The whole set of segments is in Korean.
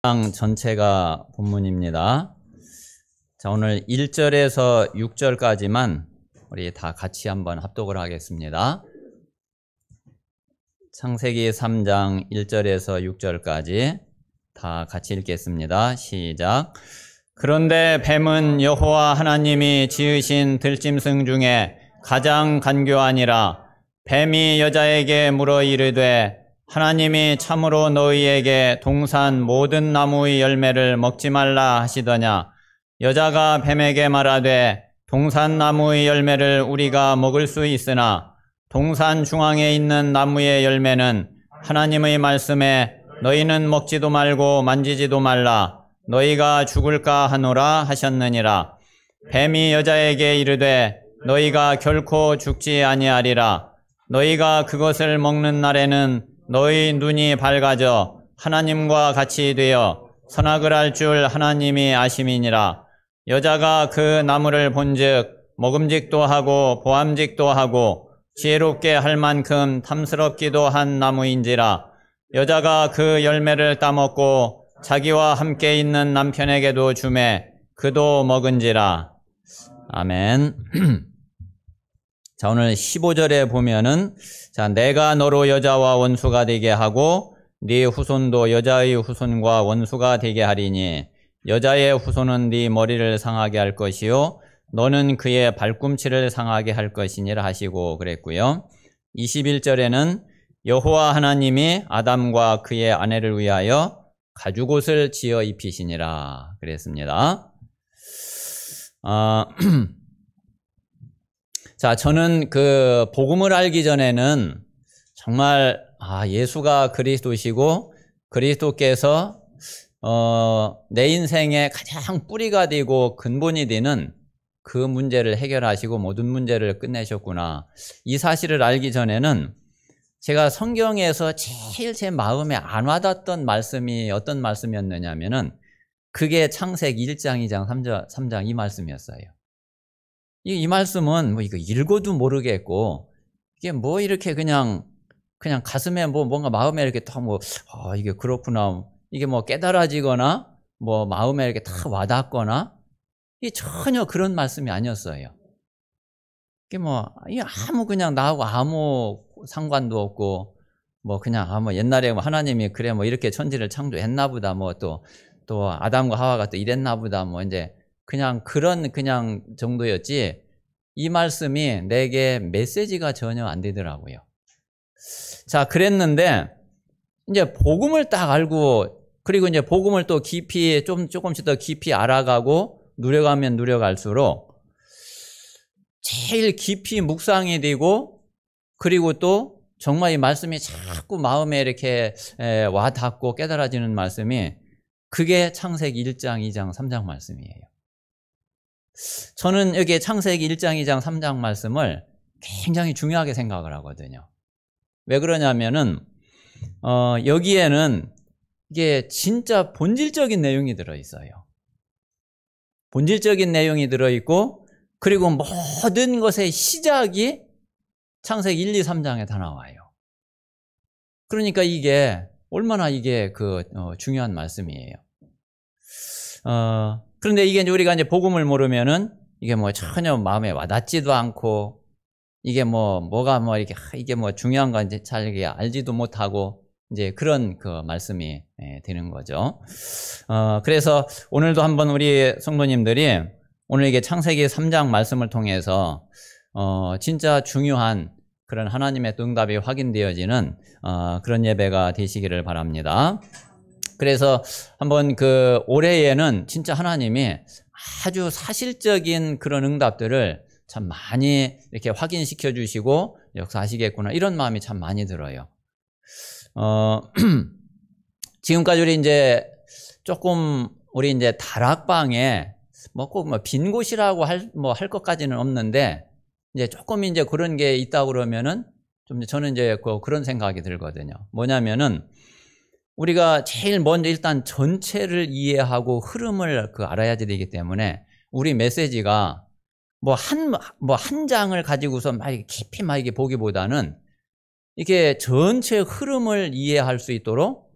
전체가 본문입니다. 자, 오늘 1절에서 6절까지만 우리 다 같이 한번 합독을 하겠습니다. 창세기 3장 1절에서 6절까지 다 같이 읽겠습니다. 시작. 그런데 뱀은 여호와 하나님이 지으신 들짐승 중에 가장 간교하니라. 뱀이 여자에게 물어 이르되 하나님이 참으로 너희에게 동산 모든 나무의 열매를 먹지 말라 하시더냐. 여자가 뱀에게 말하되 동산 나무의 열매를 우리가 먹을 수 있으나 동산 중앙에 있는 나무의 열매는 하나님의 말씀에 너희는 먹지도 말고 만지지도 말라 너희가 죽을까 하노라 하셨느니라. 뱀이 여자에게 이르되 너희가 결코 죽지 아니하리라. 너희가 그것을 먹는 날에는 너희 눈이 밝아져 하나님과 같이 되어 선악을 알 줄 하나님이 아심이니라. 여자가 그 나무를 본즉 먹음직도 하고 보암직도 하고 지혜롭게 할 만큼 탐스럽기도 한 나무인지라. 여자가 그 열매를 따먹고 자기와 함께 있는 남편에게도 주매 그도 먹은지라. 아멘. 자, 오늘 15절에 보면은 자, 내가 너로 여자와 원수가 되게 하고 네 후손도 여자의 후손과 원수가 되게 하리니 여자의 후손은 네 머리를 상하게 할 것이요 너는 그의 발꿈치를 상하게 할 것이니라 하시고 그랬고요. 21절에는 여호와 하나님이 아담과 그의 아내를 위하여 가죽옷을 지어 입히시니라 그랬습니다. 자, 저는 그 복음을 알기 전에는 정말 예수가 그리스도시고 그리스도께서 내 인생의 가장 뿌리가 되고 근본이 되는 그 문제를 해결하시고 모든 문제를 끝내셨구나. 이 사실을 알기 전에는 제가 성경에서 제일 제 마음에 안 와닿았던 말씀이 어떤 말씀이었느냐면은 그게 창세기 1장, 2장, 3장 이 말씀이었어요. 이 말씀은 뭐 이거 읽어도 모르겠고 이게 뭐 이렇게 그냥 가슴에 뭔가 마음에 이렇게 딱 이게 그렇구나. 이게 뭐 깨달아지거나 뭐 마음에 이렇게 딱 와닿거나 이게 전혀 그런 말씀이 아니었어요. 이게 이게 그냥 나하고 아무 상관도 없고 그냥 옛날에 하나님이 그래 이렇게 천지를 창조했나 보다 또 아담과 하와가 또 이랬나 보다 이제 그냥 정도였지 이 말씀이 내게 메시지가 전혀 안 되더라고요. 자, 그랬는데 이제 복음을 딱 알고 그리고 이제 복음을 또 깊이 조금씩 더 깊이 알아가고 누려가면 누려갈수록 제일 깊이 묵상이 되고 그리고 또 정말 이 말씀이 자꾸 마음에 이렇게 와 닿고 깨달아지는 말씀이 그게 창세기 1장, 2장, 3장 말씀이에요. 저는 여기 창세기 1장, 2장, 3장 말씀을 굉장히 중요하게 생각을 하거든요. 왜 그러냐면은 여기에는 이게 진짜 본질적인 내용이 들어있어요. 본질적인 내용이 들어있고 그리고 모든 것의 시작이 창세기 1, 2, 3장에 다 나와요. 그러니까 이게 얼마나 이게 중요한 말씀이에요. 그런데 이게 우리가 이제 복음을 모르면은 이게 전혀 마음에 와닿지도 않고 이게 뭐가 이렇게 이게 중요한 건지 잘 알지도 못하고 이제 그런 말씀이 되는 거죠. 그래서 오늘도 한번 우리 성도님들이 오늘 이게 창세기 3장 말씀을 통해서 진짜 중요한 그런 하나님의 응답이 확인되어지는 그런 예배가 되시기를 바랍니다. 그래서 한번 올해에는 진짜 하나님이 아주 사실적인 그런 응답들을 참 많이 이렇게 확인시켜 주시고 역사하시겠구나 이런 마음이 참 많이 들어요. 지금까지 우리 이제 우리 이제 다락방에 꼭 빈 곳이라고 할 것까지는 없는데 이제 조금 이제 그런 게 있다 그러면은 좀 저는 이제 그런 생각이 들거든요. 뭐냐면은 우리가 제일 먼저 일단 전체를 이해하고 흐름을 알아야 되기 때문에 우리 메시지가 한 장을 가지고서 막 깊이 이게 보기보다는 이게 전체 흐름을 이해할 수 있도록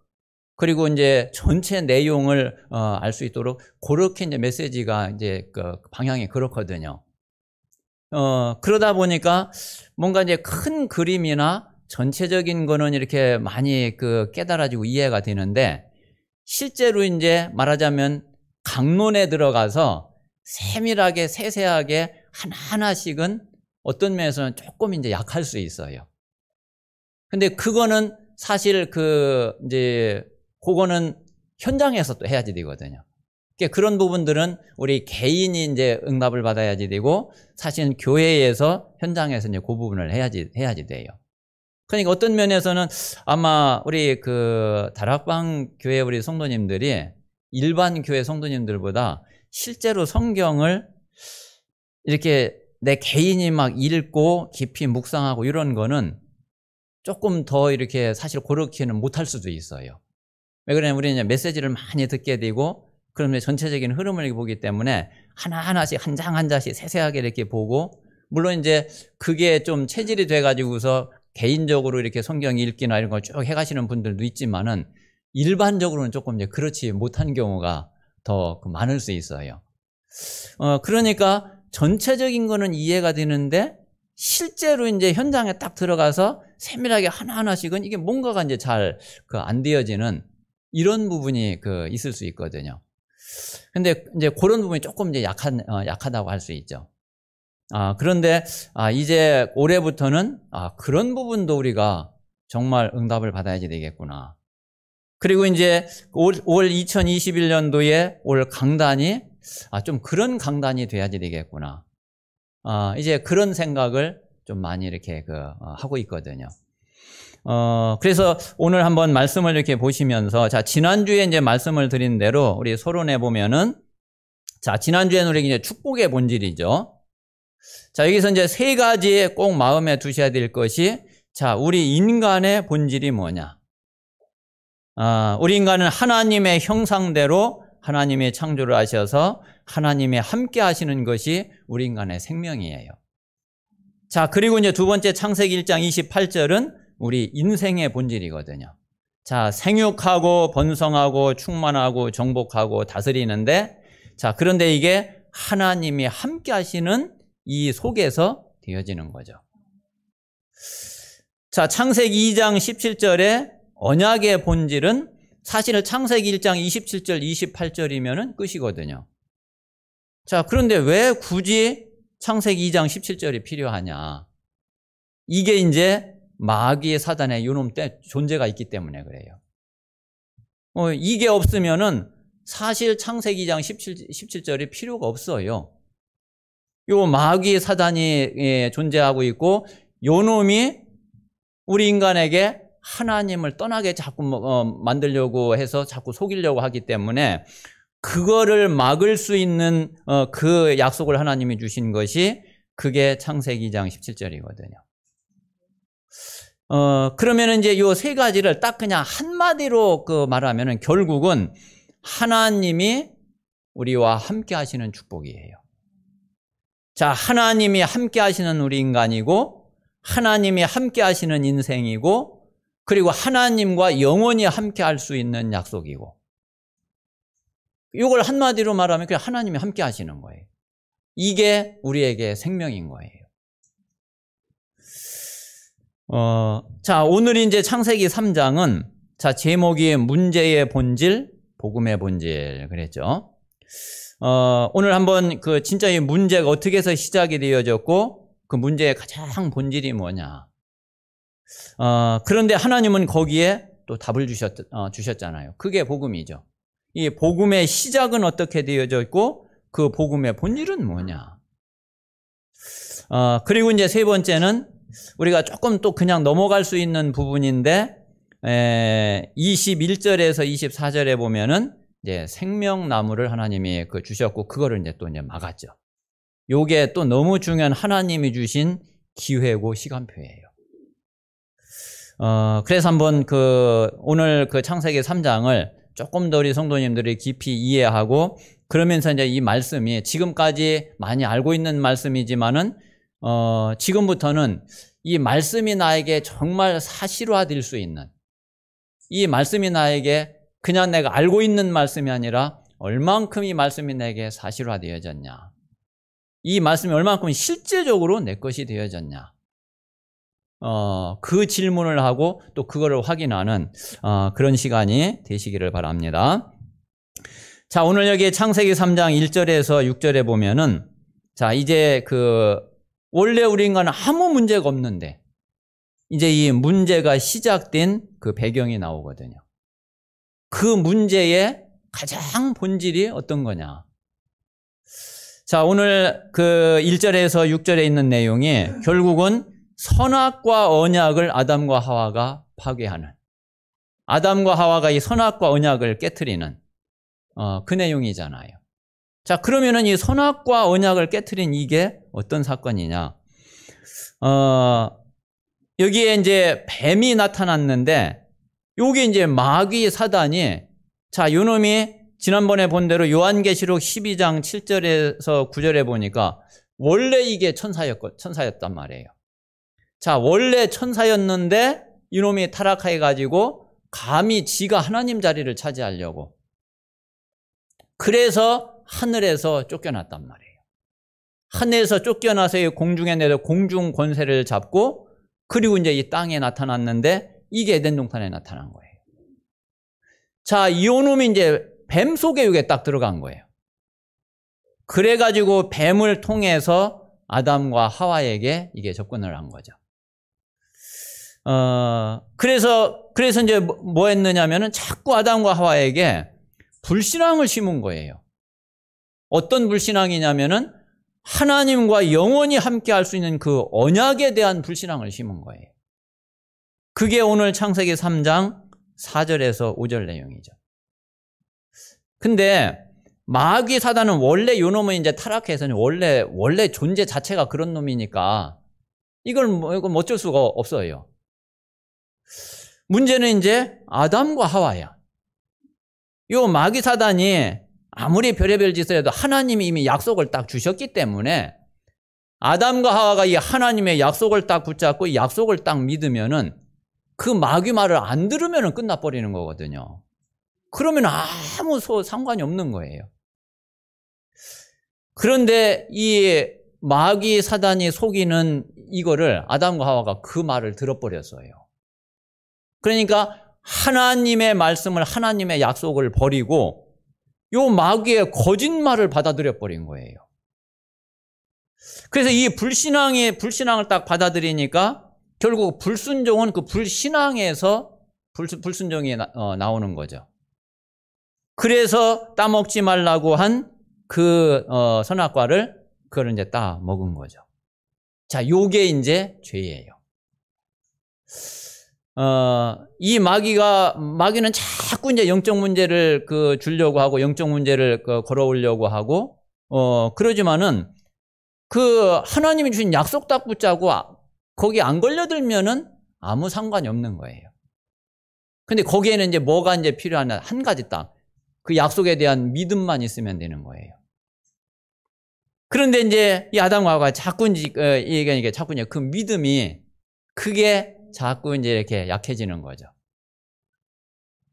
그리고 이제 전체 내용을 알 수 있도록 그렇게 이제 메시지가 이제 그 방향이 그렇거든요. 그러다 보니까 뭔가 이제 큰 그림이나 전체적인 거는 이렇게 많이 그 깨달아지고 이해가 되는데, 실제로 이제 말하자면 강론에 들어가서 세밀하게 세세하게 하나하나씩은 어떤 면에서는 조금 이제 약할 수 있어요. 근데 그거는 사실 이제 그거는 현장에서 또 해야지 되거든요. 그러니까 그런 부분들은 우리 개인이 이제 응답을 받아야지 되고, 사실은 교회에서 현장에서 이제 그 부분을 해야지 돼요. 그러니까 어떤 면에서는 아마 우리 다락방 교회 우리 성도님들이 일반 교회 성도님들보다 실제로 성경을 이렇게 내 개인이 막 읽고 깊이 묵상하고 이런 거는 조금 더 이렇게 사실 그렇게는 못할 수도 있어요. 왜 그러냐면 우리는 메시지를 많이 듣게 되고, 그러면 전체적인 흐름을 보기 때문에 하나하나씩 한 장 한 장씩 세세하게 이렇게 보고, 물론 이제 그게 좀 체질이 돼가지고서 개인적으로 이렇게 성경 읽기나 이런 걸 쭉 해가시는 분들도 있지만은, 일반적으로는 조금 이제 그렇지 못한 경우가 더 많을 수 있어요. 그러니까 전체적인 거는 이해가 되는데, 실제로 이제 현장에 딱 들어가서 세밀하게 하나하나씩은 이게 뭔가가 이제 잘 안 되어지는 이런 부분이 있을 수 있거든요. 근데 이제 그런 부분이 조금 이제 약하다고 할 수 있죠. 그런데 이제 올해부터는 그런 부분도 우리가 정말 응답을 받아야지 되겠구나. 그리고 이제 올 2021년도에 올 강단이 좀 그런 강단이 돼야지 되겠구나. 이제 그런 생각을 좀 많이 이렇게 하고 있거든요. 그래서 오늘 한번 말씀을 이렇게 보시면서, 자, 지난주에 이제 말씀을 드린 대로 우리 서론에 보면은, 자, 지난주에는 우리 이제 축복의 본질이죠. 자, 여기서 이제 세 가지에 꼭 마음에 두셔야 될 것이, 자, 우리 인간의 본질이 뭐냐? 우리 인간은 하나님의 형상대로 하나님이 창조를 하셔서 하나님이 함께 하시는 것이 우리 인간의 생명이에요. 자, 그리고 이제 두 번째 창세기 1장 28절은 우리 인생의 본질이거든요. 자, 생육하고 번성하고 충만하고 정복하고 다스리는데, 자, 그런데 이게 하나님이 함께 하시는 이 속에서 되어지는 거죠. 자, 창세기 2장 17절에 언약의 본질은 사실 창세기 1장 27절 28절이면 끝이거든요. 자, 그런데 왜 굳이 창세기 2장 17절이 필요하냐? 이게 이제 마귀의 사단의 요놈 때 존재가 있기 때문에 그래요. 이게 없으면은 사실 창세기 2장 17절이 필요가 없어요. 요 마귀의 사단이 존재하고 있고, 요놈이 우리 인간에게 하나님을 떠나게 자꾸 만들려고 해서 자꾸 속이려고 하기 때문에, 그거를 막을 수 있는 그 약속을 하나님이 주신 것이 그게 창세기 2장 17절이거든요. 그러면 이제 요 세 가지를 딱 그냥 한마디로 말하면은 결국은 하나님이 우리와 함께 하시는 축복이에요. 자, 하나님이 함께 하시는 우리 인간이고, 하나님이 함께 하시는 인생이고, 그리고 하나님과 영원히 함께 할 수 있는 약속이고, 이걸 한마디로 말하면 그냥 하나님이 함께 하시는 거예요. 이게 우리에게 생명인 거예요. 자, 오늘 이제 창세기 3장은 자, 제목이 문제의 본질, 복음의 본질 그랬죠. 오늘 한번 진짜 이 문제가 어떻게 해서 시작이 되어졌고, 그 문제의 가장 본질이 뭐냐. 그런데 하나님은 거기에 또 답을 주셨잖아요. 그게 복음이죠. 이 복음의 시작은 어떻게 되어졌고, 그 복음의 본질은 뭐냐. 그리고 이제 세 번째는 우리가 조금 또 그냥 넘어갈 수 있는 부분인데, 21절에서 24절에 보면은 이제 생명나무를 하나님이 주셨고, 그거를 이제 또 이제 막았죠. 요게 또 너무 중요한 하나님이 주신 기회고 시간표예요. 그래서 한번 오늘 창세기 3장을 조금 더 우리 성도님들이 깊이 이해하고, 그러면서 이제 이 말씀이 지금까지 많이 알고 있는 말씀이지만은, 지금부터는 이 말씀이 나에게 정말 사실화될 수 있는, 이 말씀이 나에게 그냥 내가 알고 있는 말씀이 아니라 얼만큼 이 말씀이 내게 사실화되어졌냐. 이 말씀이 얼만큼 실제적으로 내 것이 되어졌냐. 그 질문을 하고 또 그거를 확인하는 그런 시간이 되시기를 바랍니다. 자, 오늘 여기 창세기 3장 1절에서 6절에 보면은 자, 이제 원래 우리 인간은 아무 문제가 없는데 이제 이 문제가 시작된 그 배경이 나오거든요. 그 문제의 가장 본질이 어떤 거냐. 자, 오늘 그 1절에서 6절에 있는 내용이 결국은 선악과 언약을 아담과 하와가 파괴하는, 아담과 하와가 이 선악과 언약을 깨트리는 그 내용이잖아요. 자, 그러면은 이 선악과 언약을 깨트린 이게 어떤 사건이냐. 여기에 이제 뱀이 나타났는데 요게 이제 마귀 사단이, 자, 요 놈이 지난번에 본 대로 요한계시록 12장 7절에서 9절에 보니까 원래 이게 천사였단 말이에요. 자, 원래 천사였는데 이놈이 타락해가지고 감히 지가 하나님 자리를 차지하려고, 그래서 하늘에서 쫓겨났단 말이에요. 하늘에서 쫓겨나서 공중에 내려 공중 권세를 잡고, 그리고 이제 이 땅에 나타났는데 이게 에덴 동산에 나타난 거예요. 자, 이 놈이 이제 뱀 속에 이게 딱 들어간 거예요. 그래가지고 뱀을 통해서 아담과 하와에게 이게 접근을 한 거죠. 그래서 이제 뭐 했느냐면은 자꾸 아담과 하와에게 불신앙을 심은 거예요. 어떤 불신앙이냐면은 하나님과 영원히 함께 할 수 있는 그 언약에 대한 불신앙을 심은 거예요. 그게 오늘 창세기 3장 4절에서 5절 내용이죠. 근데 마귀 사단은 원래 요 놈은 이제 타락해서는 원래 존재 자체가 그런 놈이니까 이건 어쩔 수가 없어요. 문제는 이제 아담과 하와야. 요 마귀 사단이 아무리 별의별 짓을 해도 하나님이 이미 약속을 딱 주셨기 때문에 아담과 하와가 이 하나님의 약속을 딱 붙잡고 이 약속을 딱 믿으면은 그 마귀 말을 안 들으면은 끝나버리는 거거든요. 그러면 아무 상관이 없는 거예요. 그런데 이 마귀 사단이 속이는 이거를 아담과 하와가 그 말을 들어버렸어요. 그러니까 하나님의 말씀을, 하나님의 약속을 버리고 요 마귀의 거짓말을 받아들여 버린 거예요. 그래서 이 불신앙을 딱 받아들이니까 결국 불순종은 그 불신앙에서 불순종이 나오는 거죠. 그래서 따먹지 말라고 한 그 선악과를 그걸 이제 따 먹은 거죠. 자, 요게 이제 죄예요. 이 마귀는 자꾸 이제 영적 문제를 주려고 하고, 영적 문제를 걸어오려고 하고, 그러지만은 하나님이 주신 약속 딱 붙잡고 거기 안 걸려들면은 아무 상관이 없는 거예요. 근데 거기에는 이제 뭐가 이제 필요하냐? 한 가지 딱. 그 약속에 대한 믿음만 있으면 되는 거예요. 그런데 이제 이 아담과 하와가 자꾸 이게 자꾸 이제 그 믿음이 그게 자꾸 이제 이렇게 약해지는 거죠.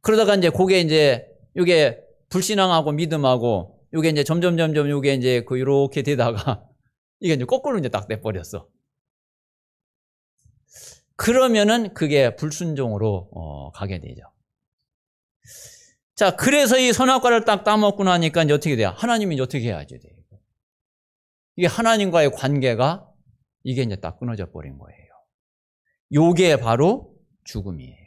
그러다가 이제 요게 불신앙하고 믿음하고 요게 이제 점점 요게 이제 이렇게 되다가 이게 이제 거꾸로 이제 딱 돼버렸어. 그러면은 그게 불순종으로 가게 되죠. 자, 그래서 이 선악과를 딱 따먹고 나니까 이제 어떻게 돼요? 하나님이 이제 어떻게 해야지 돼요? 이게 하나님과의 관계가 이게 이제 딱 끊어져 버린 거예요. 요게 바로 죽음이에요.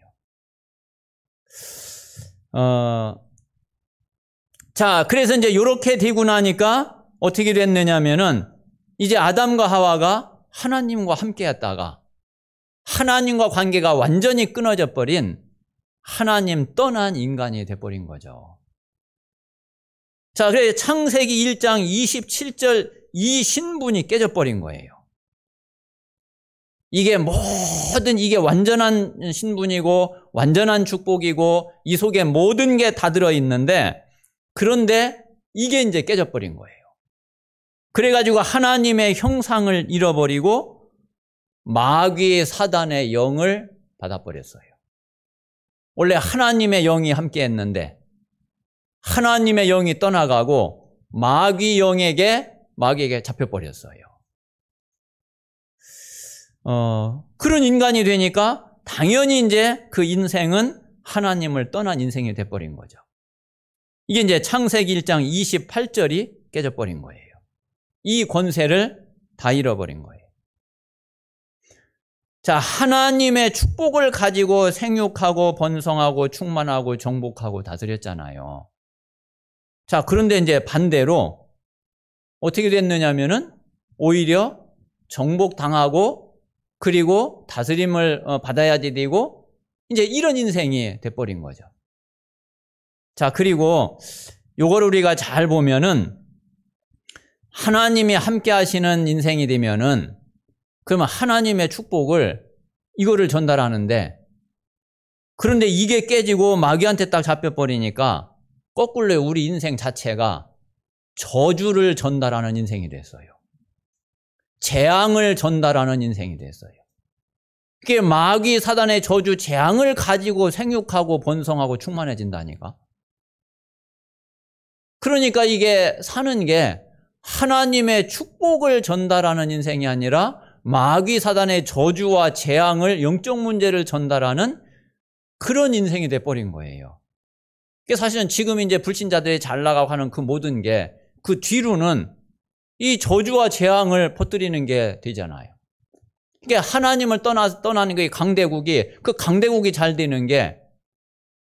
자, 그래서 이제 요렇게 되고 나니까 어떻게 됐느냐면은 이제 아담과 하와가 하나님과 함께 했다가 하나님과 관계가 완전히 끊어져 버린, 하나님 떠난 인간이 돼버린 거죠. 자, 그래서 창세기 1장 27절 이 신분이 깨져버린 거예요. 이게 완전한 신분이고 완전한 축복이고 이 속에 모든 게 다 들어있는데, 그런데 이게 이제 깨져버린 거예요. 그래가지고 하나님의 형상을 잃어버리고 마귀의 사단의 영을 받아버렸어요. 원래 하나님의 영이 함께 했는데 하나님의 영이 떠나가고 마귀에게 잡혀버렸어요. 그런 인간이 되니까 당연히 이제 그 인생은 하나님을 떠난 인생이 돼버린 거죠. 이게 이제 창세기 1장 28절이 깨져버린 거예요. 이 권세를 다 잃어버린 거예요. 자, 하나님의 축복을 가지고 생육하고 번성하고 충만하고 정복하고 다스렸잖아요. 자, 그런데 이제 반대로 어떻게 됐느냐면은 오히려 정복당하고 그리고 다스림을 받아야 되고 이제 이런 인생이 돼버린 거죠. 자, 그리고 요걸 우리가 잘 보면은 하나님이 함께 하시는 인생이 되면은 그러면 하나님의 축복을 이거를 전달하는데 그런데 이게 깨지고 마귀한테 딱 잡혀버리니까 거꾸로 우리 인생 자체가 저주를 전달하는 인생이 됐어요. 재앙을 전달하는 인생이 됐어요. 그게 마귀 사단의 저주 재앙을 가지고 생육하고 번성하고 충만해진다니까. 그러니까 이게 사는 게 하나님의 축복을 전달하는 인생이 아니라 마귀 사단의 저주와 재앙을 영적 문제를 전달하는 그런 인생이 돼버린 거예요. 그게 사실은 지금 이제 불신자들이 잘 나가고 하는 그 모든 게 그 뒤로는 이 저주와 재앙을 퍼뜨리는 게 되잖아요. 그게 하나님을 떠나는 게 강대국이 그 강대국이 잘 되는 게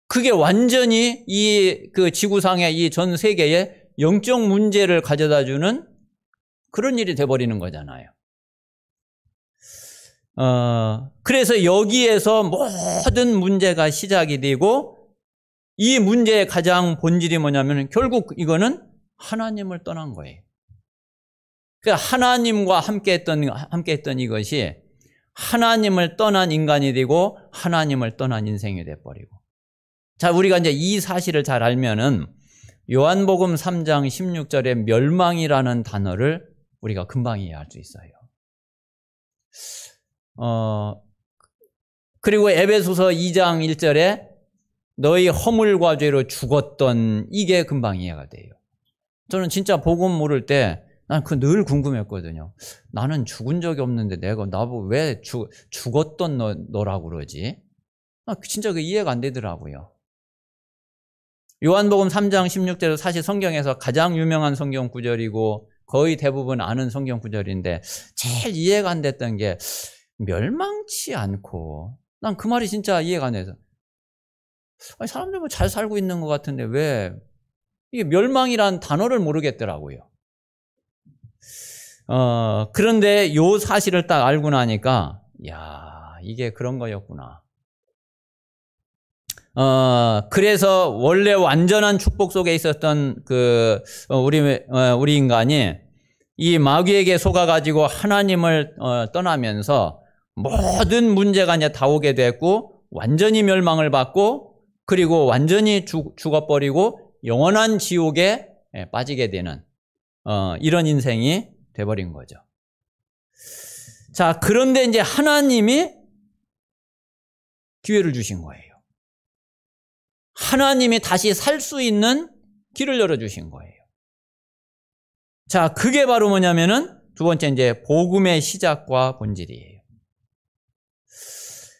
그게 완전히 이 그 지구상의 이 전 세계에 영적 문제를 가져다 주는 그런 일이 돼버리는 거잖아요. 그래서 여기에서 모든 문제가 시작이 되고 이 문제의 가장 본질이 뭐냐면 결국 이거는 하나님을 떠난 거예요. 그러니까 하나님과 함께 했던 이것이 하나님을 떠난 인간이 되고 하나님을 떠난 인생이 돼버리고. 자, 우리가 이제 이 사실을 잘 알면은 요한복음 3장 16절에 멸망이라는 단어를 우리가 금방 이해할 수 있어요. 그리고 에베소서 2장 1절에 너희 허물과 죄로 죽었던 이게 금방 이해가 돼요. 저는 진짜 복음 모를 때 난 그 늘 궁금했거든요. 나는 죽은 적이 없는데 내가 나보고 왜 죽었던 너라고 그러지? 진짜 그 이해가 안 되더라고요. 요한복음 3장 16절은 사실 성경에서 가장 유명한 성경 구절이고 거의 대부분 아는 성경 구절인데 제일 이해가 안 됐던 게 멸망치 않고 난 그 말이 진짜 이해가 안 돼서 아니, 사람들 뭐 잘 살고 있는 것 같은데 왜 이게 멸망이란 단어를 모르겠더라고요. 그런데 요 사실을 딱 알고 나니까 야, 이게 그런 거였구나. 그래서 원래 완전한 축복 속에 있었던 우리 인간이 이 마귀에게 속아가지고 하나님을 떠나면서 모든 문제가 이제 다 오게 됐고 완전히 멸망을 받고 그리고 완전히 죽어버리고 영원한 지옥에 빠지게 되는 이런 인생이 돼버린 거죠. 자, 그런데 이제 하나님이 기회를 주신 거예요. 하나님이 다시 살 수 있는 길을 열어주신 거예요. 자, 그게 바로 뭐냐면은 두 번째 이제 복음의 시작과 본질이에요.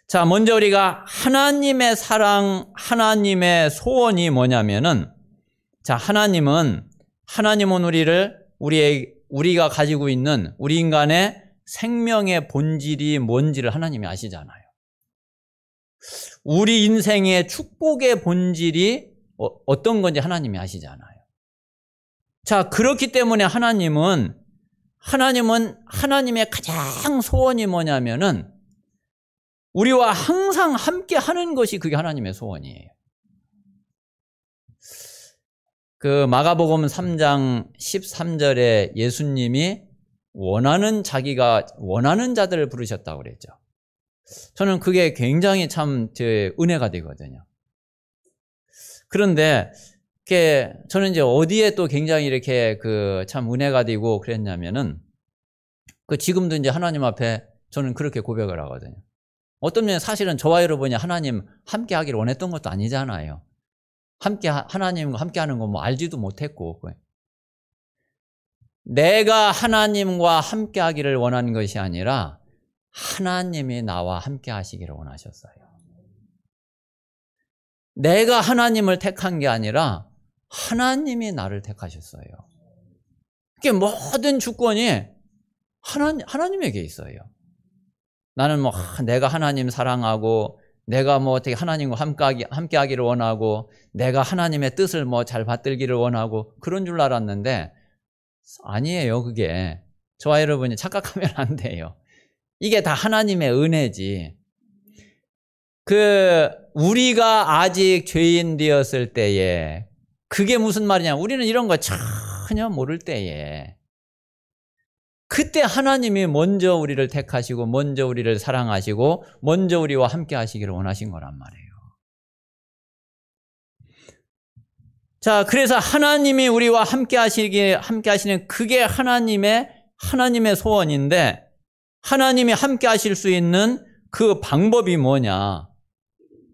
자, 먼저 우리가 하나님의 사랑, 하나님의 소원이 뭐냐면은 자, 하나님은 우리가 가지고 있는 우리 인간의 생명의 본질이 뭔지를 하나님이 아시잖아요. 우리 인생의 축복의 본질이 어떤 건지 하나님이 아시잖아요. 자, 그렇기 때문에 하나님은 하나님의 가장 소원이 뭐냐면은 우리와 항상 함께 하는 것이 그게 하나님의 소원이에요. 그 마가복음 3장 13절에 예수님이 자기가 원하는 자들을 부르셨다고 그랬죠. 저는 그게 굉장히 참 은혜가 되거든요. 그런데 저는 이제 어디에 또 굉장히 이렇게 참 은혜가 되고 그랬냐면은 지금도 이제 하나님 앞에 저는 그렇게 고백을 하거든요. 어떤 면에 사실은 저와 여러분이 하나님 함께 하기를 원했던 것도 아니잖아요. 하나님과 함께 하는 거 뭐 알지도 못했고. 내가 하나님과 함께 하기를 원하는 것이 아니라 하나님이 나와 함께 하시기를 원하셨어요. 내가 하나님을 택한 게 아니라 하나님이 나를 택하셨어요. 그게 모든 주권이 하나님에게 있어요. 나는 뭐 내가 하나님 사랑하고 내가 뭐 어떻게 하나님과 함께 하기를 원하고 내가 하나님의 뜻을 뭐 잘 받들기를 원하고 그런 줄 알았는데 아니에요. 그게 저와 여러분이 착각하면 안 돼요. 이게 다 하나님의 은혜지. 우리가 아직 죄인 되었을 때에 그게 무슨 말이냐? 우리는 이런 거 전혀 모를 때에 그때 하나님이 먼저 우리를 택하시고 먼저 우리를 사랑하시고 먼저 우리와 함께 하시기를 원하신 거란 말이에요. 자, 그래서 하나님이 우리와 함께 하시는 그게 하나님의 소원인데 하나님이 함께 하실 수 있는 그 방법이 뭐냐?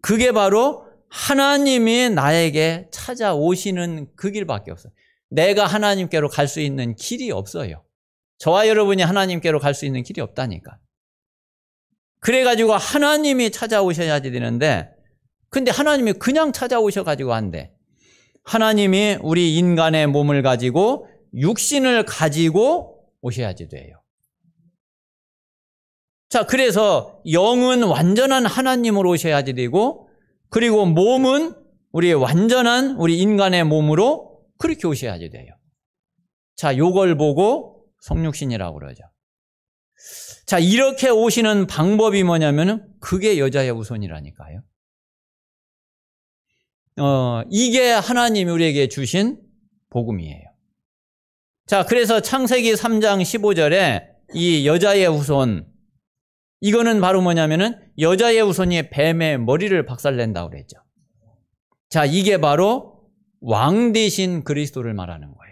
그게 바로 하나님이 나에게 찾아오시는 그 길밖에 없어요. 내가 하나님께로 갈 수 있는 길이 없어요. 저와 여러분이 하나님께로 갈 수 있는 길이 없다니까. 그래가지고 하나님이 찾아오셔야 되는데 근데 하나님이 그냥 찾아오셔가지고 안 돼. 하나님이 우리 인간의 몸을 가지고 육신을 가지고 오셔야지 돼요. 자, 그래서 영은 완전한 하나님으로 오셔야지 되고 그리고 몸은 완전한 우리 인간의 몸으로 그렇게 오셔야지 돼요. 자, 요걸 보고 성육신이라고 그러죠. 자, 이렇게 오시는 방법이 뭐냐면은 그게 여자의 후손이라니까요. 이게 하나님이 우리에게 주신 복음이에요. 자, 그래서 창세기 3장 15절에 이 여자의 후손, 이거는 바로 뭐냐면은 여자의 후손이 뱀의 머리를 박살낸다고 그랬죠. 자, 이게 바로 왕 대신 그리스도를 말하는 거예요.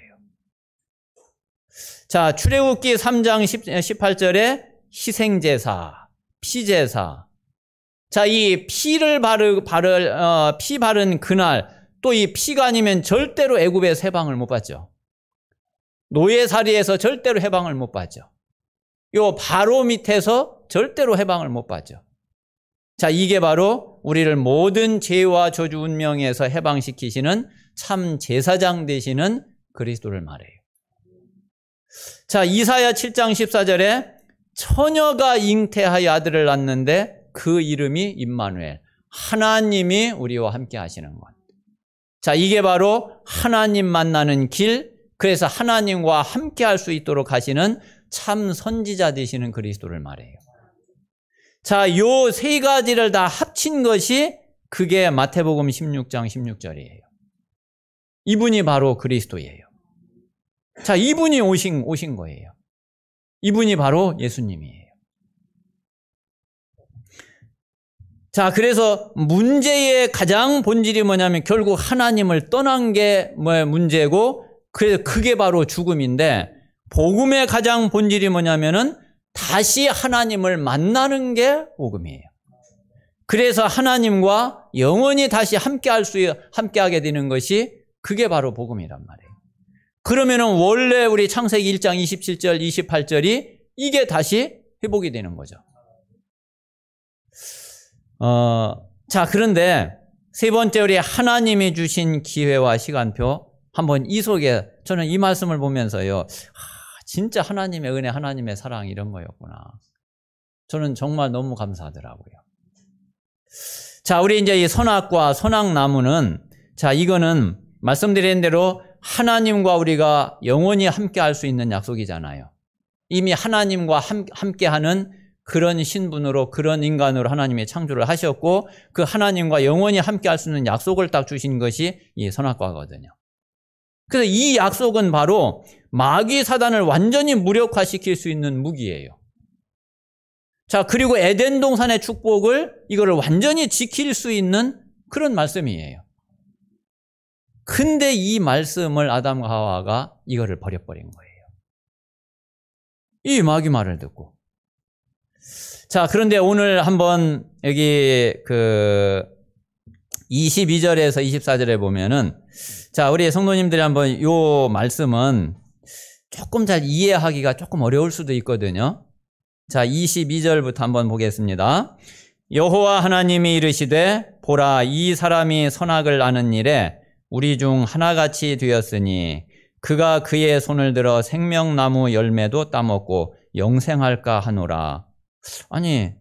자, 출애굽기 3장 18절에 희생제사, 피제사. 자, 이 피를 피 바른 그날, 또 이 피가 아니면 절대로 애굽의 해방을 못 받죠. 노예살이에서 절대로 해방을 못 받죠. 요 바로 밑에서 절대로 해방을 못 받죠. 자, 이게 바로 우리를 모든 죄와 저주 운명에서 해방시키시는 참 제사장 되시는 그리스도를 말해요. 자, 이사야 7장 14절에 처녀가 잉태하여 아들을 낳는데 그 이름이 임마누엘, 하나님이 우리와 함께 하시는 것. 자, 이게 바로 하나님 만나는 길, 그래서 하나님과 함께 할 수 있도록 하시는 참 선지자 되시는 그리스도를 말해요. 자, 요 세 가지를 다 합친 것이 그게 마태복음 16장 16절이에요. 이분이 바로 그리스도예요. 자, 이분이 오신 거예요. 이분이 바로 예수님이에요. 자, 그래서 문제의 가장 본질이 뭐냐면 결국 하나님을 떠난 게 문제고, 그래서 그게 바로 죽음인데, 복음의 가장 본질이 뭐냐면은 다시 하나님을 만나는 게 복음이에요. 그래서 하나님과 영원히 다시 함께하게 되는 것이 그게 바로 복음이란 말이에요. 그러면은 원래 우리 창세기 1장 27절, 28절이 이게 다시 회복이 되는 거죠. 자, 그런데 세 번째 우리 하나님이 주신 기회와 시간표, 한번 이 속에 저는 이 말씀을 보면서요, 진짜 하나님의 은혜, 하나님의 사랑 이런 거였구나. 저는 정말 너무 감사하더라고요. 자, 우리 이제 이 선악과 선악나무는, 자, 이거는 말씀드린 대로 하나님과 우리가 영원히 함께 할 수 있는 약속이잖아요. 이미 하나님과 함께하는 그런 신분으로, 그런 인간으로 하나님이 창조를 하셨고, 그 하나님과 영원히 함께 할 수 있는 약속을 딱 주신 것이 이 선악과거든요. 그래서 이 약속은 바로 마귀 사단을 완전히 무력화시킬 수 있는 무기예요. 자, 그리고 에덴 동산의 축복을 이거를 완전히 지킬 수 있는 그런 말씀이에요. 근데 이 말씀을 아담과 하와가 이거를 버려버린 거예요. 이 마귀 말을 듣고. 자, 그런데 오늘 한번 여기 22절에서 24절에 보면은, 자, 우리 성도님들이 한번 요 말씀은 조금 잘 이해하기가 조금 어려울 수도 있거든요. 자, 22절부터 한번 보겠습니다. 여호와 하나님이 이르시되 보라, 이 사람이 선악을 아는 일에 우리 중 하나같이 되었으니 그가 그의 손을 들어 생명나무 열매도 따먹고 영생할까 하노라. 아니,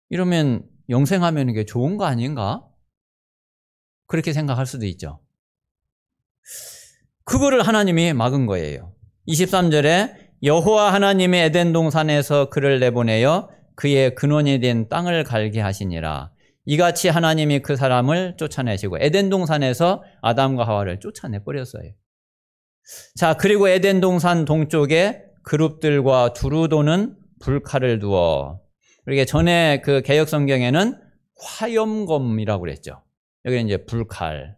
이러면 영생하면 이게 좋은 거 아닌가? 그렇게 생각할 수도 있죠. 그거를 하나님이 막은 거예요. 23절에 여호와 하나님이 에덴 동산에서 그를 내보내어 그의 근원이 된 땅을 갈게 하시니라. 이같이 하나님이 그 사람을 쫓아내시고, 에덴 동산에서 아담과 하와를 쫓아내버렸어요. 자, 그리고 에덴 동산 동쪽에 그룹들과 두루 도는 불칼을 두어, 이게 전에 그 개역 성경에는 화염검이라고 그랬죠. 여기는 이제 불칼,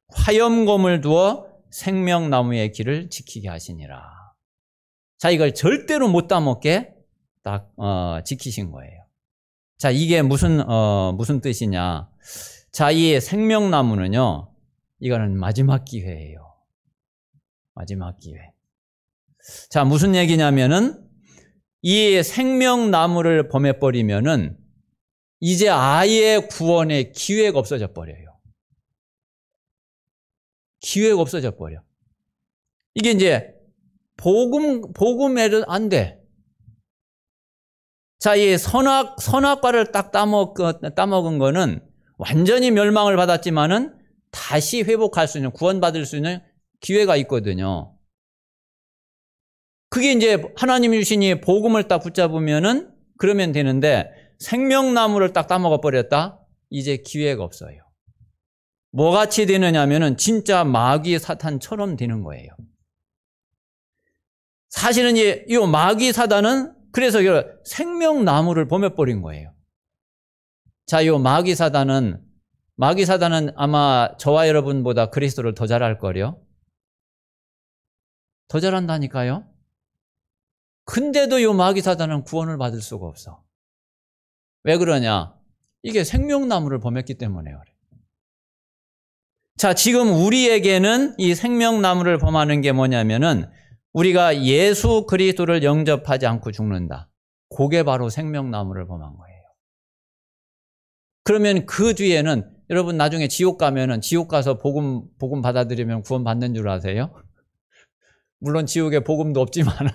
화염검을 두어 생명나무의 길을 지키게 하시니라. 자, 이걸 절대로 못 따먹게 딱 지키신 거예요. 자, 이게 무슨 뜻이냐? 자, 이 생명나무는요, 이거는 마지막 기회예요. 마지막 기회. 자, 무슨 얘기냐면은 이 생명나무를 범해버리면은 이제 아예 구원의 기회가 없어져 버려요. 기회가 없어져 버려. 이게 이제 복음에는 안 돼. 자, 이 선악과를 딱 따먹은 거는 완전히 멸망을 받았지만은 다시 회복할 수 있는, 구원받을 수 있는 기회가 있거든요. 그게 이제 하나님이 주신 이 복음을 딱 붙잡으면은 그러면 되는데, 생명나무를 딱 따먹어 버렸다? 이제 기회가 없어요. 뭐같이 되느냐면은 진짜 마귀 사탄처럼 되는 거예요. 사실은 이 마귀 사단은 그래서 생명나무를 범해버린 거예요. 자, 이 마귀 사단은 아마 저와 여러분보다 그리스도를 더 잘할 거요. 더 잘한다니까요. 근데도 이 마귀 사단은 구원을 받을 수가 없어. 왜 그러냐? 이게 생명나무를 범했기 때문에 그래. 자, 지금 우리에게는 이 생명나무를 범하는 게 뭐냐면은 우리가 예수 그리스도를 영접하지 않고 죽는다. 그게 바로 생명나무를 범한 거예요. 그러면 그 뒤에는 여러분 나중에 지옥 가면은 지옥 가서 복음 받아들이면 구원 받는 줄 아세요? 물론 지옥에 복음도 없지만은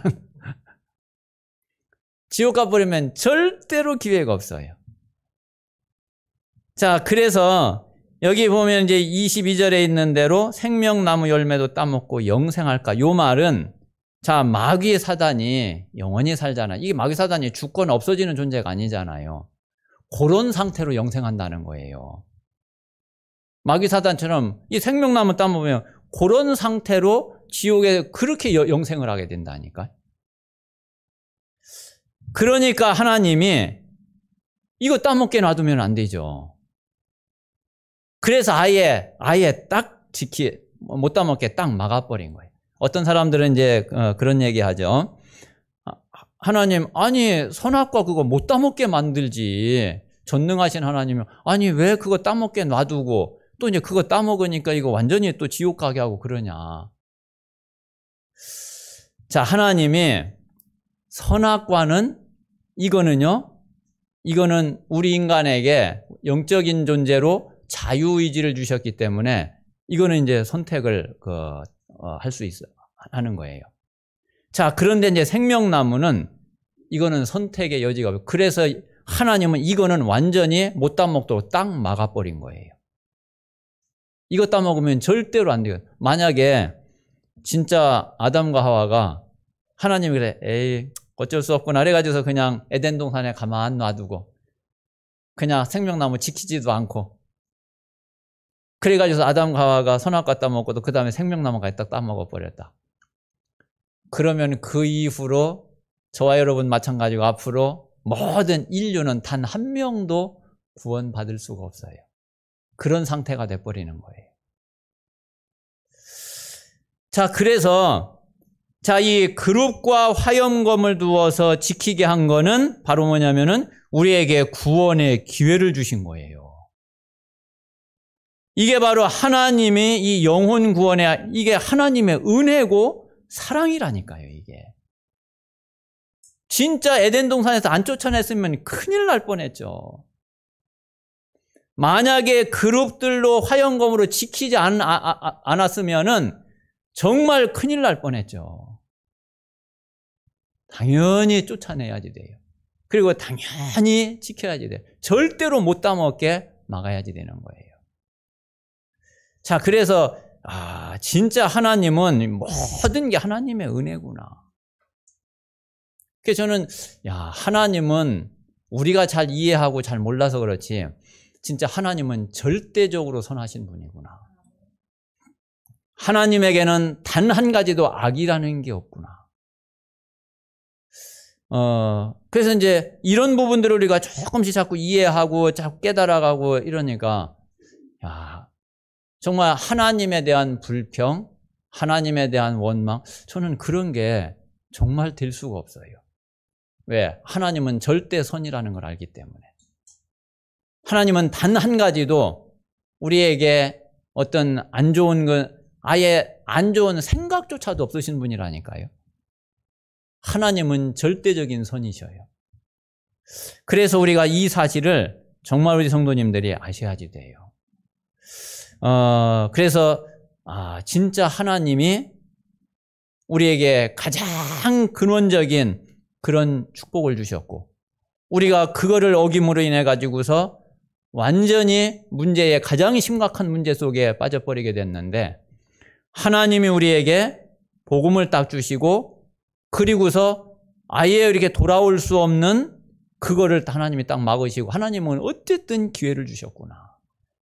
지옥 가버리면 절대로 기회가 없어요. 자, 그래서 여기 보면 이제 22절에 있는 대로 생명나무 열매도 따먹고 영생할까? 요 말은, 자, 마귀 사단이 영원히 살잖아. 이게 마귀 사단이 죽거나 없어지는 존재가 아니잖아요. 그런 상태로 영생한다는 거예요. 마귀 사단처럼 이 생명나무 따먹으면 그런 상태로 지옥에 그렇게 영생을 하게 된다니까. 그러니까 하나님이 이거 따먹게 놔두면 안 되죠. 그래서 아예 딱 못 따먹게 딱 막아버린 거예요. 어떤 사람들은 이제 그런 얘기 하죠. 하나님, 아니 선악과 그거 못 따먹게 만들지. 전능하신 하나님이 아니 왜 그거 따먹게 놔두고 또 이제 그거 따먹으니까 이거 완전히 또 지옥 가게 하고 그러냐. 자, 하나님이 선악과는 이거는 우리 인간에게 영적인 존재로 자유의지를 주셨기 때문에 이거는 이제 선택을 할 수 하는 거예요. 자, 그런데 이제 생명나무는 이거는 선택의 여지가 없어요. 그래서 하나님은 이거는 완전히 못 따먹도록 딱 막아버린 거예요. 이거 따먹으면 절대로 안 돼요. 만약에 진짜 아담과 하와가 하나님이 그래, 에이 어쩔 수 없구나 그래가지고서 그냥 에덴 동산에 가만 놔두고 그냥 생명나무 지키지도 않고 그래가지고 아담과 하와가 선악과 따먹고도 그 다음에 생명나무까지 딱 따먹어버렸다. 그러면 그 이후로 저와 여러분 마찬가지고 앞으로 모든 인류는 단 한 명도 구원받을 수가 없어요. 그런 상태가 돼버리는 거예요. 자, 그래서 자, 이 그룹과 화염검을 두어서 지키게 한 거는 바로 뭐냐면은 우리에게 구원의 기회를 주신 거예요. 이게 바로 하나님이 이 영혼 구원에, 이게 하나님의 은혜고 사랑이라니까요, 이게. 진짜 에덴 동산에서 안 쫓아냈으면 큰일 날 뻔했죠. 만약에 그룹들로 화염검으로 지키지 않았으면은 정말 큰일 날 뻔했죠. 당연히 쫓아내야지 돼요. 그리고 당연히 지켜야지 돼요. 절대로 못 따먹게 막아야지 되는 거예요. 자, 그래서 진짜 하나님은 모든 게 하나님의 은혜구나. 그래서 저는 하나님은 우리가 잘 이해하고 잘 몰라서 그렇지 진짜 하나님은 절대적으로 선하신 분이구나. 하나님에게는 단 한 가지도 악이라는 게 없구나. 그래서 이제 이런 부분들을 우리가 조금씩 자꾸 이해하고 자꾸 깨달아가고 이러니까 정말 하나님에 대한 불평, 하나님에 대한 원망, 저는 그런 게 정말 될 수가 없어요. 왜? 하나님은 절대 선이라는 걸 알기 때문에. 하나님은 단 한 가지도 우리에게 어떤 안 좋은 것, 아예 안 좋은 생각조차도 없으신 분이라니까요. 하나님은 절대적인 선이셔요. 그래서 우리가 이 사실을 정말 우리 성도님들이 아셔야지 돼요. 그래서 진짜 하나님이 우리에게 가장 근원적인 그런 축복을 주셨고 우리가 그거를 어김으로 인해 가지고서 완전히 문제의 가장 심각한 문제 속에 빠져버리게 됐는데 하나님이 우리에게 복음을 딱 주시고 그리고서 아예 이렇게 돌아올 수 없는 그거를 하나님이 딱 막으시고 하나님은 어쨌든 기회를 주셨구나.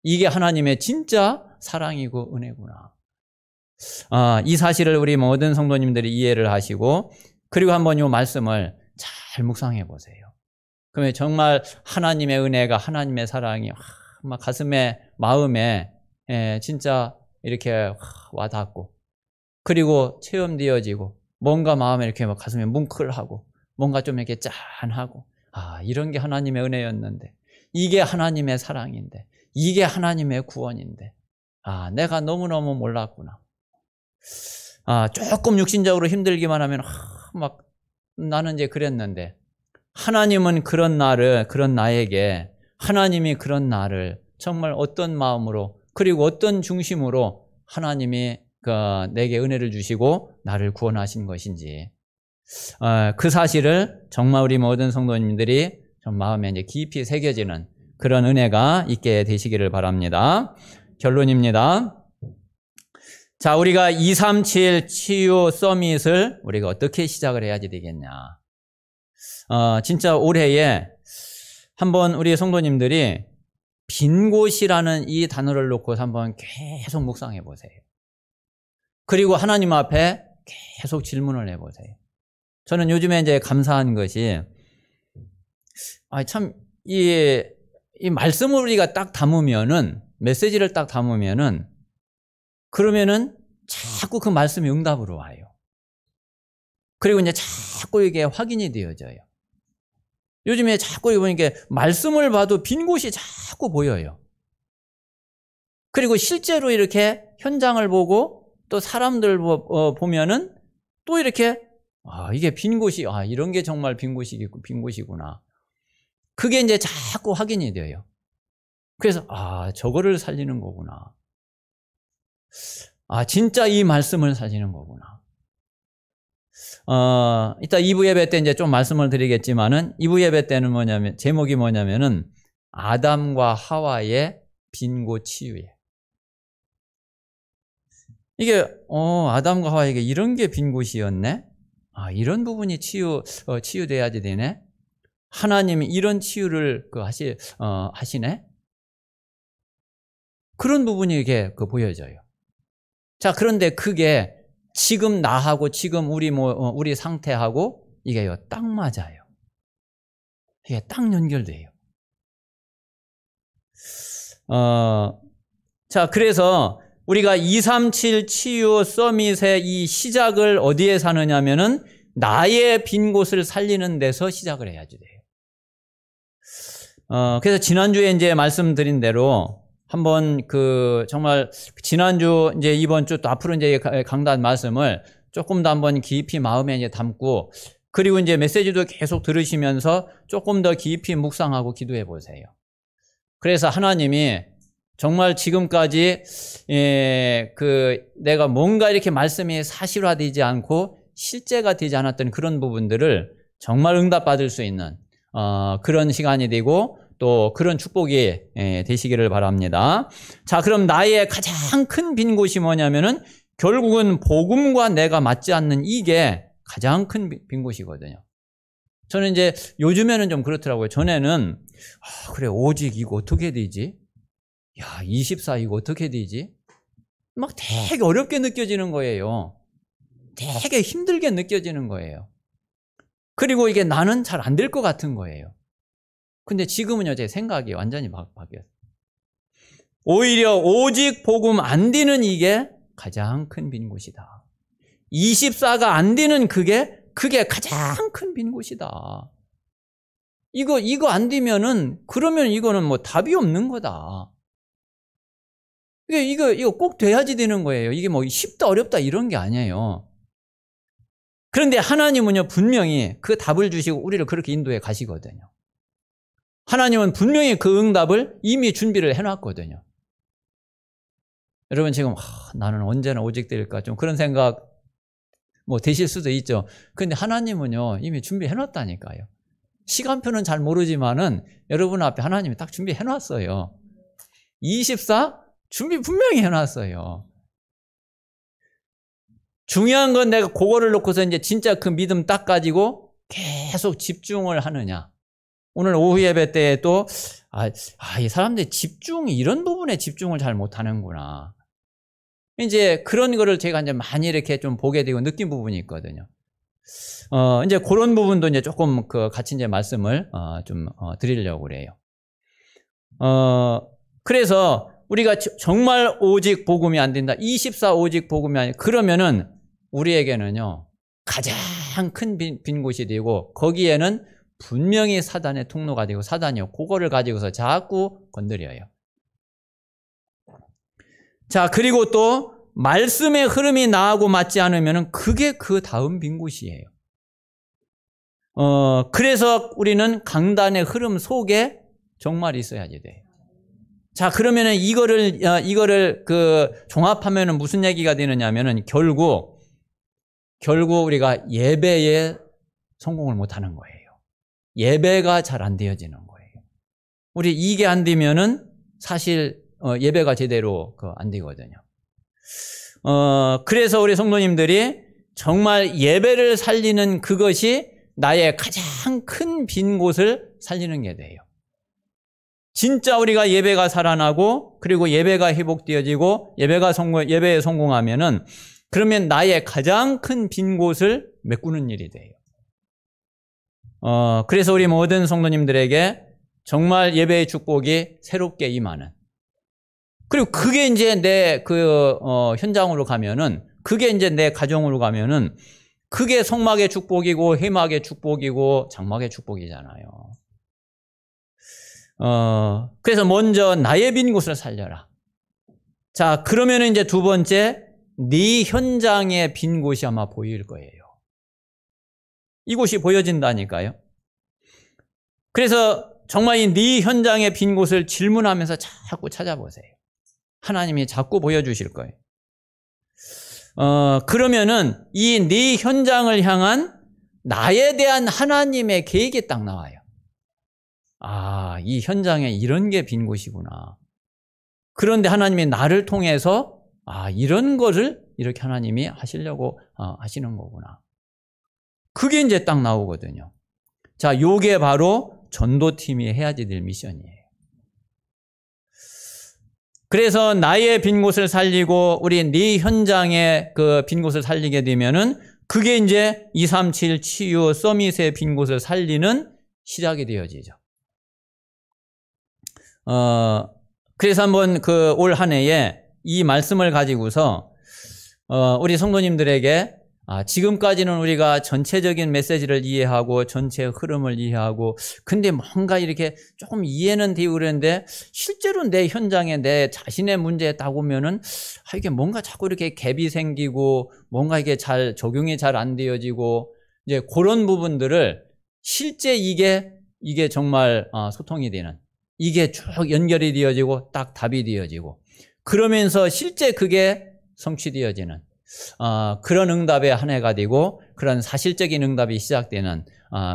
이게 하나님의 진짜 사랑이고 은혜구나. 이 사실을 우리 모든 성도님들이 이해를 하시고 그리고 한번 이 말씀을 잘 묵상해 보세요. 그러면 정말 하나님의 은혜가 하나님의 사랑이 막 가슴에 마음에 진짜 이렇게 와닿고 그리고 체험되어지고 뭔가 마음에 이렇게 막 가슴에 뭉클하고 뭔가 좀 이렇게 짠하고 이런 게 하나님의 은혜였는데 이게 하나님의 사랑인데 이게 하나님의 구원인데 내가 너무너무 몰랐구나. 조금 육신적으로 힘들기만 하면 막 나는 이제 그랬는데 하나님은 그런 나에게 하나님이 그런 나를 정말 어떤 마음으로 그리고 어떤 중심으로 하나님이 내게 은혜를 주시고 나를 구원하신 것인지 그 사실을 정말 우리 모든 성도님들이 좀 마음에 이제 깊이 새겨지는 그런 은혜가 있게 되시기를 바랍니다. 결론입니다. 자, 우리가 237 치유 서밋을 우리가 어떻게 시작을 해야지 되겠냐. 진짜 올해에 한번 우리 성도님들이 빈 곳이라는 이 단어를 놓고 한번 계속 묵상해 보세요. 그리고 하나님 앞에 계속 질문을 해 보세요. 저는 요즘에 이제 감사한 것이 참 이 말씀을 우리가 딱 담으면은 메시지를 딱 담으면은 그러면은 자꾸 그 말씀이 응답으로 와요. 그리고 이제 자꾸 이게 확인이 되어져요. 요즘에 자꾸 보니까 말씀을 봐도 빈 곳이 자꾸 보여요. 그리고 실제로 이렇게 현장을 보고 또 사람들 보면은 또 이렇게 이게 빈 곳이 이런 게 정말 빈 곳이구나. 그게 이제 자꾸 확인이 돼요. 그래서 저거를 살리는 거구나. 진짜 이 말씀을 살리는 거구나. 이따 2부 예배 때 이제 좀 말씀을 드리겠지만은 2부 예배 때는 제목이 뭐냐면은 아담과 하와의 빈곳 치유예요. 이게 아담과 하와에게 이런 게 빈 곳이었네. 이런 부분이 치유돼야지 되네. 하나님이 이런 치유를 하시네. 그런 부분이 이게 보여져요. 자, 그런데 그게 지금 나하고 지금 우리 상태하고 이게요 딱 맞아요. 이게 딱 연결돼요. 자, 그래서 우리가 237 치유 서밋의 이 시작을 어디에 하느냐면은 나의 빈 곳을 살리는 데서 시작을 해야지 돼요. 그래서 지난주에 이제 말씀드린 대로 한번 정말 지난주 이제 이번 주 또 앞으로 이제 강단 말씀을 조금 더 한번 깊이 마음에 이제 담고, 그리고 이제 메시지도 계속 들으시면서 조금 더 깊이 묵상하고 기도해 보세요. 그래서 하나님이 정말 지금까지 내가 뭔가 이렇게 말씀이 사실화되지 않고 실제가 되지 않았던 그런 부분들을 정말 응답받을 수 있는 그런 시간이 되고 또 그런 축복이 되시기를 바랍니다. 자, 그럼 나의 가장 큰 빈 곳이 뭐냐면은 결국은 복음과 내가 맞지 않는 이게 가장 큰 빈 곳이거든요. 저는 이제 요즘에는 좀 그렇더라고요. 전에는 그래, 오직 이거 어떻게 되지? 야, 24 이거 어떻게 되지? 막 되게 어렵게 느껴지는 거예요. 되게 힘들게 느껴지는 거예요. 그리고 이게 나는 잘 안 될 것 같은 거예요. 근데 지금은요, 제 생각이 완전히 바뀌었어요. 오히려 오직 복음 안 되는 이게 가장 큰 빈 곳이다. 24가 안 되는 그게 가장 큰 빈 곳이다. 이거 안 되면은, 그러면 이거는 뭐 답이 없는 거다. 이거 꼭 돼야지 되는 거예요. 이게 뭐 쉽다 어렵다 이런 게 아니에요. 그런데 하나님은요, 분명히 그 답을 주시고 우리를 그렇게 인도해 가시거든요. 하나님은 분명히 그 응답을 이미 준비를 해놨거든요. 여러분 지금 나는 언제나 오직 될까 좀 그런 생각 뭐 되실 수도 있죠. 그런데 하나님은요, 이미 준비해놨다니까요. 시간표는 잘 모르지만은 여러분 앞에 하나님이 딱 준비해놨어요. 24 준비 분명히 해놨어요. 중요한 건 내가 그거를 놓고서 이제 진짜 그 믿음 딱 가지고 계속 집중을 하느냐. 오늘 오후 예배 때에 또 이 사람들이 이런 부분에 집중을 잘 못하는구나. 이제 그런 거를 제가 이제 많이 이렇게 좀 보게 되고 느낀 부분이 있거든요. 이제 그런 부분도 이제 조금 같이 이제 말씀을 좀 드리려고 그래요. 그래서 우리가 정말 오직 복음이 안 된다. 24 오직 복음이 아니, 그러면은 우리에게는요, 가장 큰 빈 곳이 되고, 거기에는 분명히 사단의 통로가 되고, 사단이요, 그거를 가지고서 자꾸 건드려요. 자, 그리고 또 말씀의 흐름이 나하고 맞지 않으면은 그게 그 다음 빈 곳이에요. 그래서 우리는 강단의 흐름 속에 정말 있어야지 돼요. 자, 그러면은 이거를 종합하면은 무슨 얘기가 되느냐면은 결국 우리가 예배에 성공을 못 하는 거예요. 예배가 잘 안 되어지는 거예요. 우리 이게 안 되면은 사실 예배가 제대로 안 되거든요. 그래서 우리 성도님들이 정말 예배를 살리는 그것이 나의 가장 큰 빈 곳을 살리는 게 돼요. 진짜 우리가 예배가 살아나고, 그리고 예배가 회복되어지고, 예배에 성공하면은, 그러면 나의 가장 큰 빈 곳을 메꾸는 일이 돼요. 그래서 우리 모든 성도님들에게 정말 예배의 축복이 새롭게 임하는. 그리고 그게 이제 내 현장으로 가면은, 그게 이제 내 가정으로 가면은, 그게 성막의 축복이고, 회막의 축복이고, 장막의 축복이잖아요. 그래서 먼저 나의 빈 곳을 살려라. 자, 그러면 이제 두 번째, 네 현장의 빈 곳이 아마 보일 거예요. 이곳이 보여진다니까요. 그래서 정말 이 네 현장의 빈 곳을 질문하면서 자꾸 찾아보세요. 하나님이 자꾸 보여주실 거예요. 그러면은 이 네 현장을 향한 나에 대한 하나님의 계획이 딱 나와요. 이 현장에 이런 게 빈 곳이구나. 그런데 하나님이 나를 통해서 이런 거를 이렇게 하나님이 하시려고 하시는 거구나. 그게 이제 딱 나오거든요. 자, 요게 바로 전도팀이 해야지 될 미션이에요. 그래서 나의 빈 곳을 살리고 우리 네 현장의 그 빈 곳을 살리게 되면은 그게 이제 237 치유 서밋의 빈 곳을 살리는 시작이 되어지죠. 그래서 한번 올 한 해에 이 말씀을 가지고서 우리 성도님들에게 지금까지는 우리가 전체적인 메시지를 이해하고 전체 흐름을 이해하고 근데 뭔가 이렇게 조금 이해는 되고 그랬는데 실제로 내 현장에 내 자신의 문제에 딱 오면은 이게 뭔가 자꾸 이렇게 갭이 생기고 뭔가 이게 잘 적용이 잘 안 되어지고 이제 그런 부분들을 실제 이게 정말 소통이 되는 이게 쭉 연결이 되어지고 딱 답이 되어지고 그러면서 실제 그게 성취되어지는 그런 응답의 한 해가 되고 그런 사실적인 응답이 시작되는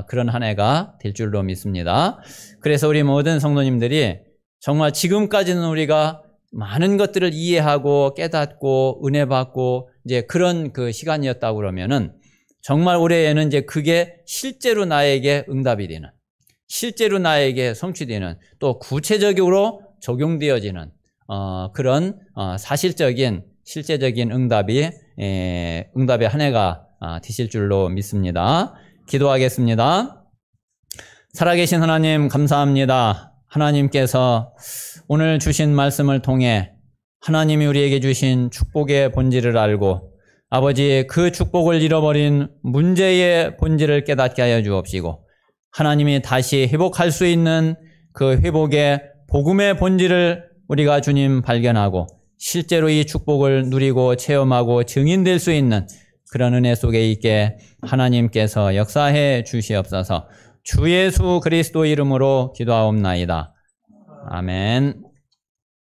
그런 한 해가 될 줄로 믿습니다. 그래서 우리 모든 성도님들이 정말 지금까지는 우리가 많은 것들을 이해하고 깨닫고 은혜 받고 이제 그런 그 시간이었다고 그러면은 정말 올해에는 이제 그게 실제로 나에게 응답이 되는 실제로 나에게 성취되는 또 구체적으로 적용되어지는 그런 사실적인 실제적인 응답의 한 해가 되실 줄로 믿습니다. 기도하겠습니다. 살아계신 하나님 감사합니다. 하나님께서 오늘 주신 말씀을 통해 하나님이 우리에게 주신 축복의 본질을 알고 아버지 그 축복을 잃어버린 문제의 본질을 깨닫게 하여 주옵시고 하나님이 다시 회복할 수 있는 그 회복의 복음의 본질을 우리가 주님 발견하고 실제로 이 축복을 누리고 체험하고 증인될 수 있는 그런 은혜 속에 있게 하나님께서 역사해 주시옵소서. 주 예수 그리스도 이름으로 기도하옵나이다. 아멘.